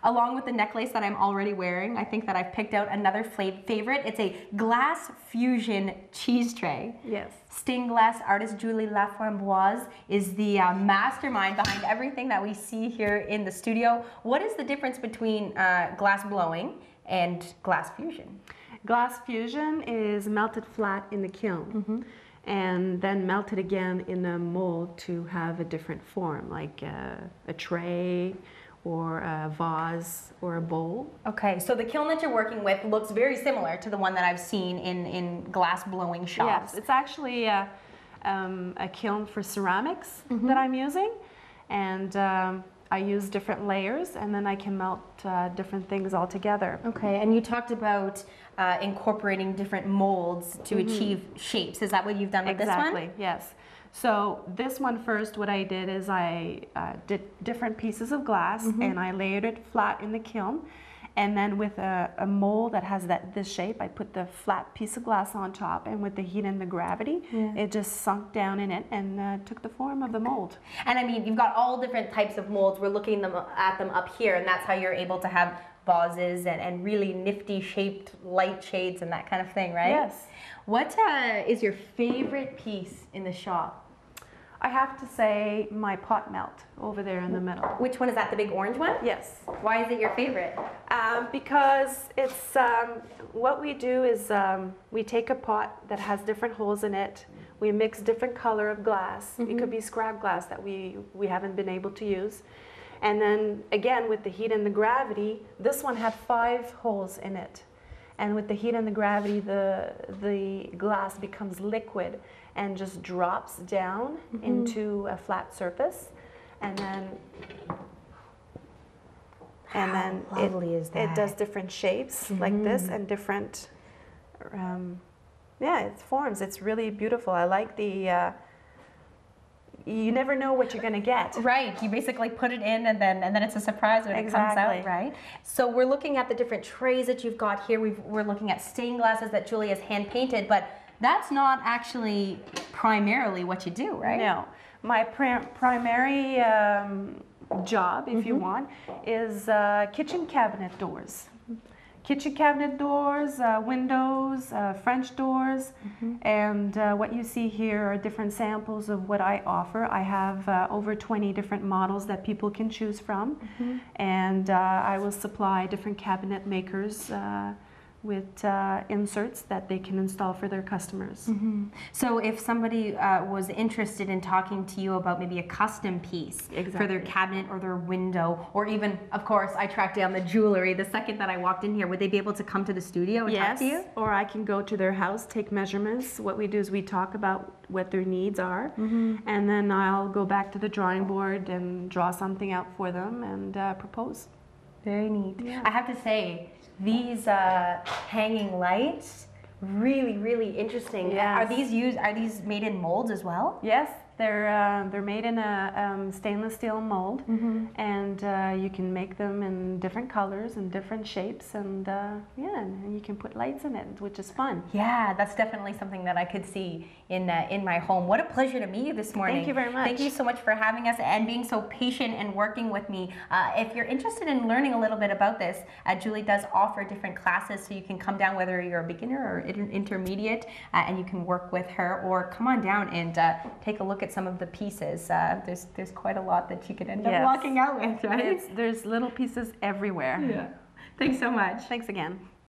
along with the necklace that I'm already wearing, I think that I've picked out another favorite. It's a glass fusion cheese tray. Yes. Stained glass artist Julie Laframboise is the mastermind behind everything that we see here in the studio. What is the difference between glass blowing and glass fusion? Glass fusion is melted flat in the kiln and then melted again in a mold to have a different form, like a tray or a vase or a bowl. Okay, so the kiln that you're working with looks very similar to the one that I've seen in glass blowing shops. Yes, it's actually a kiln for ceramics that I'm using, and I use different layers, and then I can melt different things all together. Okay, and you talked about incorporating different molds to achieve shapes. Is that what you've done with this one? Exactly, yes. So this one first, what I did is I did different pieces of glass and I layered it flat in the kiln. And then with a mold that has this shape, I put the flat piece of glass on top, and with the heat and the gravity, it just sunk down in it and took the form of the mold. And I mean, you've got all different types of molds. We're looking at them up here, and that's how you're able to have vases and really nifty shaped light shades and that kind of thing, right? Yes. What is your favorite piece in the shop? I have to say my pot melt over there in the middle. Which one is that, the big orange one? Yes. Why is it your favorite? Because it's, what we do is we take a pot that has different holes in it, we mix different color of glass, it could be scrap glass that we haven't been able to use, and then again with the heat and the gravity, this one had 5 holes in it, and with the heat and the gravity the glass becomes liquid and just drops down into a flat surface, and then it does different shapes like this and different it forms. It's really beautiful. I like the you never know what you're going to get. Right, you basically put it in and then it's a surprise when it comes out, right? So we're looking at the different trays that you've got here. We're looking at stained glasses that Julie has hand painted, but that's not actually primarily what you do, right? No, my primary job, if you want, is kitchen cabinet doors. Kitchen cabinet doors, windows, French doors, and what you see here are different samples of what I offer. I have over 20 different models that people can choose from, and I will supply different cabinet makers with inserts that they can install for their customers. So if somebody was interested in talking to you about maybe a custom piece for their cabinet or their window, or even, of course, I tracked down the jewelry the second that I walked in here, would they be able to come to the studio and talk to you? Or I can go to their house, take measurements. What we do is we talk about what their needs are, and then I'll go back to the drawing board and draw something out for them and propose. Very neat. I have to say, these hanging lights, really interesting. Yes. Are these made in molds as well? Yes, they're made in a stainless steel mold, and you can make them in different colors and different shapes, and and you can put lights in it, which is fun. Yeah, that's definitely something that I could see in my home. What a pleasure to meet you this morning. Thank you very much. Thank you so much for having us and being so patient and working with me. If you're interested in learning a little bit about this, Julie does offer different classes, so you can come down whether you're a beginner or intermediate, and you can work with her, or come on down and take a look at some of the pieces. There's quite a lot that you could end up walking out with, right? There's little pieces everywhere. Yeah. Thanks so much. Thanks again.